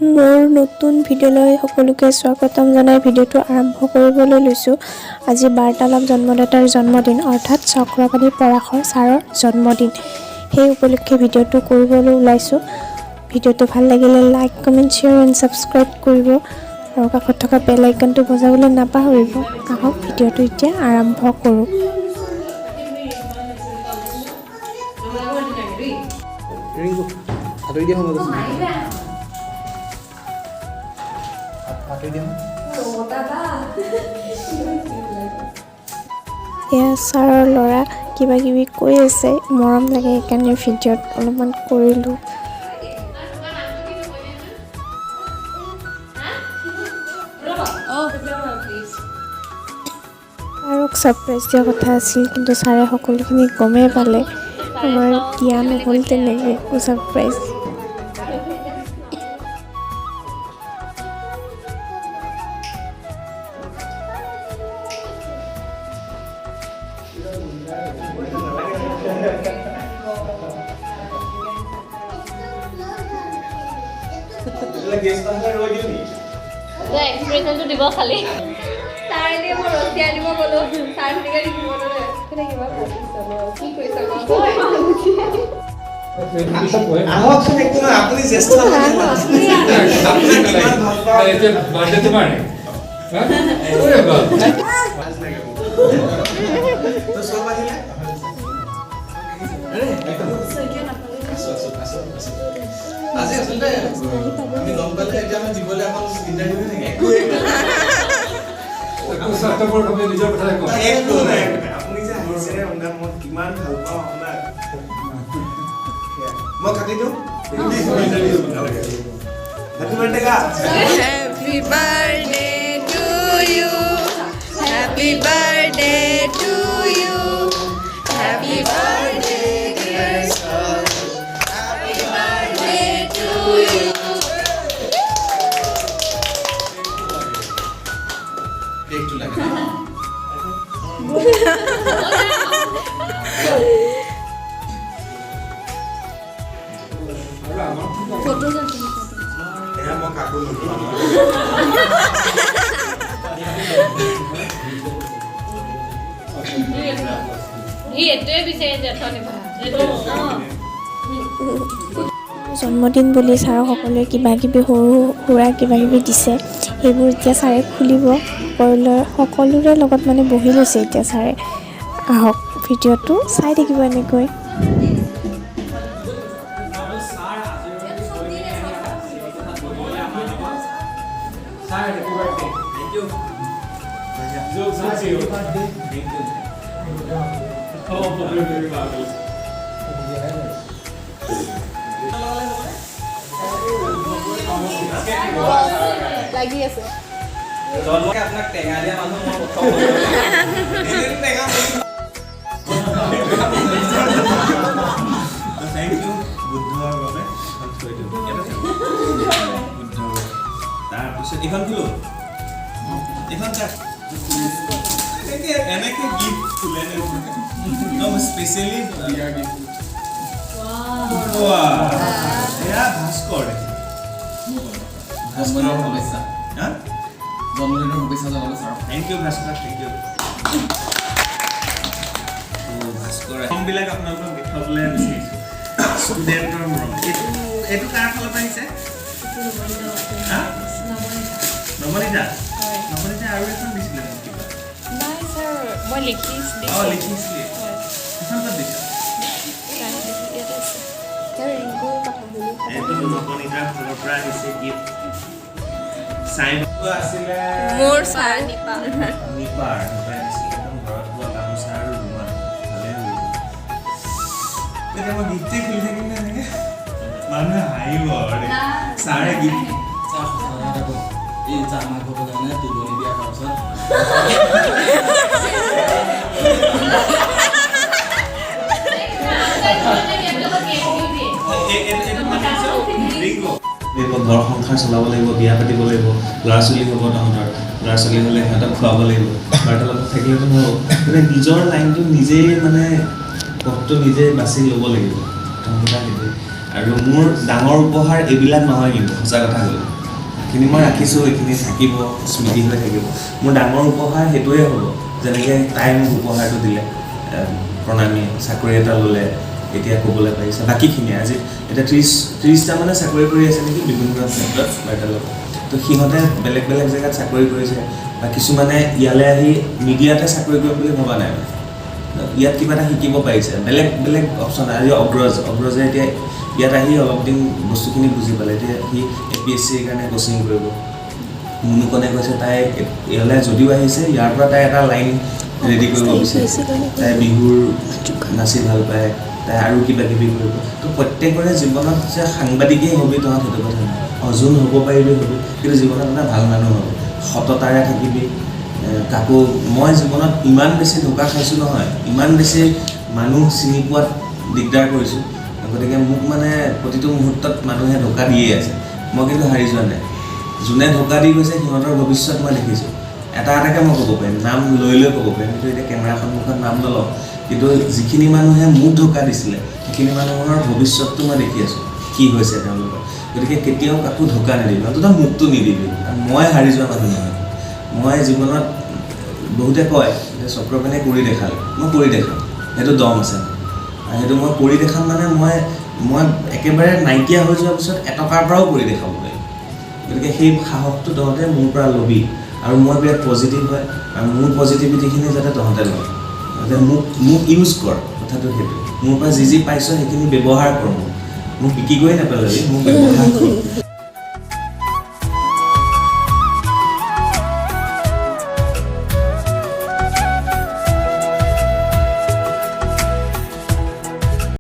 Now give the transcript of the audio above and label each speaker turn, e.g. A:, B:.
A: মোৰ নতুন ভিডিঅ'লৈ সকলোকে স্বাগতম জনাই ভিডিঅ'টো আৰম্ভ কৰিবলৈ লৈছোঁ। আজি বাৰ্তালাপ জন্মদাতাৰ জন্মদিন অৰ্থাৎ চক্ৰপাণি পৰাশৰ ছাৰৰ জন্মদিন। সেই উপলক্ষে ভিডিঅ'টো কৰিবলৈ ওলাইছোঁ। ভিডিঅ'টো ভাল লাগিলে like, comment, share and subscribe কৰিব আৰু কাষত থকা বেল আইকনটো বজাবলৈ নাপাহৰিব। আহক ভিডিঅ'টো এতিয়া আৰম্ভ কৰোঁ। এয়া ছাৰৰ ল'ৰা কিবা কিবি কৈ আছে, মৰম লাগে সেইকাৰণে ভিডিঅ'ত অলপমান কৰিলোঁ। ছাৰক ছাৰপ্ৰাইজ দিয়া কথা আছিল, কিন্তু ছাৰে সকলোখিনি গমেই পালে। আমাৰ দিয়া নহ'ল তেনেকৈ একো ছাৰপ্ৰাইজ।
B: এক্সপ্ৰেছনটো দিব খালি তাৰ দিয়ে মই ৰচিয়া দিব ক'লো তাৰ দিকে দিব নলে কিবা কি কৈছা
C: আহকচোন একটু আপুনি জ্যেষ্ঠ আপুনি কিমান ভাল পায়
D: এতিয়া বাৰ্থডে তোমাৰ হা ওরে বাবা
C: তো সব আহিলে আরে আজি আসলে আমি গম পালে এটা আমি দিবলে এখন ইন্টারভিউ নেকি
D: একো স্বার্থপর ভাবে নিজৰ কথা কয়
C: একো নাই আপুনি যে আহিছে আপোনাৰ মন কিমান ভাল পাওঁ আপোনাক মই কাটি দিওঁ হ্যাপি বার্থডে গা
B: happy birthday to you happy birthday to you happy birthday dear son happy birthday to you
C: একটু লাগে এয়া মই কাকো নোপোৱা
B: এইটোৱে বিচাৰিছে অথনিপা
A: জন্মদিন বুলি ছাৰক সকলোৱে কিবা কিবি সৰু সুৰা কিবা কিবি দিছে, সেইবোৰ এতিয়া ছাৰে খুলিব। সকলোৰে লগত মানে বহি লৈছে এতিয়া ছাৰে। আহক ভিডিঅ'টো চাই থাকিব এনেকৈ।
D: Happy birthday. Thank you. Jokes with you. Thank you. Oh, very marvelous.
B: লাগি আছে
C: জন্মকে আপোনাক টেঙা দিয়া মানুহ মই প্ৰথম এদিন টেঙা থ্যাংক ইউ বুদ্ধৰ বাবে তাৰপিছত এখন খুলো এখন চাক এনেকে গিফ্ট খুলে একদম স্পেচিয়েলি বিয়াৰ গিফ্ট ওয়া এয়া ভাস্কৰ
E: জন্মদিনৰ শুভেচ্ছা
C: হা
E: জন্মদিনৰ শুভেচ্ছা জনালোঁ sir.
C: Thank you Bhaskar thank you Bhaskar ফৰ্মবিলাক আপোনালোকক দেখুৱাবলৈ বিচাৰিছোঁ ষ্টুডেণ্টৰ মৰম এইটো কাৰ ফালৰ পৰা আহিছে হা নৱনীতা নৱনীতা আৰু এখন দিছিলে মোক কিবা
B: নাই ছাৰ মই লিখিছিলোঁ
C: অঁ লিখিছিলে এখন ক'ত দিছা এইটো নৱনীতাৰ ফালৰ পৰা আহিছে গিফ্ট চাইন আছিলে
B: মোৰ ছাৰ নিপা
C: নিপাৰ আহিছিলে একদম ঘৰত পোৱা গামোচা আৰু ৰুমাল ভালে হৈ এতিয়া মই গিফ্টেই খুলি থাকিম নে এনেকৈ মানুহে হাঁহিব আৰু ছাৰে গিফ্ট
E: ছাৰ সঁচা কথা কওঁ, এই যে আমাক ক'লে মানে তুলনি বিয়া কৰাৰ পাছত
C: ঘৰ সংসাৰ চলাব লাগিব, বিয়া পাতিব লাগিব, ল'ৰা ছোৱালী হ'ব তহঁতৰ, ল'ৰা ছোৱালী হ'লে সিহঁতক খুৱাব লাগিব, বাৰ্তালাপত থাকিলেতো নহ'ব। মানে নিজৰ লাইনটো নিজেই মানে পথটো নিজে বাছি ল'ব লাগিব। প্ৰথম কথা সেইটোৱে আৰু মোৰ ডাঙৰ উপহাৰ এইবিলাক নহয় কিন্তু সঁচা কথা ক'লে এইখিনি মই ৰাখিছোঁ এইখিনি থাকিব স্মৃতি হৈ থাকিব মোৰ ডাঙৰ উপহাৰ সেইটোৱে হ'ব যেনেকৈ তাই মোক উপহাৰটো দিলে প্ৰণামী চাকৰি এটা ল'লে এতিয়া ক'বলৈ পাৰিছে বাকীখিনি আজি এতিয়া 30টা মানে চাকৰি কৰি আছে নেকি বিভিন্ন ক্ষেত্ৰত বাৰ্তালাপ তো সিহঁতে বেলেগ বেলেগ জেগাত চাকৰি কৰিছে বা কিছুমানে ইয়ালৈ আহি মিডিয়াতে চাকৰি কৰিম বুলি ভবা নাই মানে ইয়াত কিবা এটা শিকিব পাৰিছে বেলেগ বেলেগ অপশ্যন আজি অগ্ৰজে এতিয়া ইয়াত আহি অলপ দিন বস্তুখিনি বুজি পালে এতিয়া সি APSCৰ কাৰণে কোচিং কৰিব মুনুকনে কৈছে তাই ইয়ালৈ যদিও আহিছে ইয়াৰ পৰা তাই এটা লাইন ৰেডি কৰিব বিচাৰিছে তাই বিহুৰ নাচি ভাল পায় তাই আৰু কিবা কিবি কৰিব তো প্ৰত্যেকৰে জীৱনত যে সাংবাদিকেই হবি তহঁত সেইটো কথা নহয় অজুন হ'ব পাৰিবি হবি কিন্তু জীৱনত এটা ভাল মানুহ হ'ব সততাৰে থাকিবি কাকো মই জীৱনত ইমান বেছি ধোকা খাইছোঁ নহয় ইমান বেছি মানুহ চিনি পোৱাত দিগদাৰ কৰিছোঁ গতিকে মোক মানে প্ৰতিটো মুহূৰ্তত মানুহে ধোকা দিয়ে আছে মই কিন্তু হাৰি যোৱা নাই যোনে ধোকা দি গৈছে সিহঁতৰ ভৱিষ্যত মই দেখিছোঁ এটা এটাকৈ মই ক'ব পাৰিম নাম লৈ ক'ব পাৰিম কিন্তু এতিয়া কেমেৰা সন্মুখত নাম নলওঁ কিন্তু যিখিনি মানুহে মোক ধোকা দিছিলে সেইখিনি মানুহৰ ভৱিষ্যতটো মই দেখি আছোঁ কি হৈছে তেওঁলোকৰ গতিকে কেতিয়াও কাকো ধোকা নিদিবি অন্ততঃ মোকটো নিদিবি মই হাৰি যোৱা মানুহ নহয় মই জীৱনত বহুতে কয় যে চক্ৰপাণে কৰি দেখালে মই কৰি দেখাম সেইটো দম আছে আৰু সেইটো মই কৰি দেখাম মানে মই একেবাৰে নাইকিয়া হৈ যোৱাৰ পিছত এটকাৰ পৰাও কৰি দেখাব পাৰিম গতিকে সেই সাহসটো তহঁতে মোৰ পৰা ল'বি আৰু মই বিৰাট পজিটিভ হয় আৰু মোৰ পজিটিভিটিখিনি যাতে তহঁতে লয় যাতে মোক ইউজ কৰ কথাটো সেইটো মোৰ পৰা যি পাইছ সেইখিনি ব্যৱহাৰ কৰ মোক বিক্ৰী কৰি নেপেলাবি মোক ব্যৱহাৰ কৰ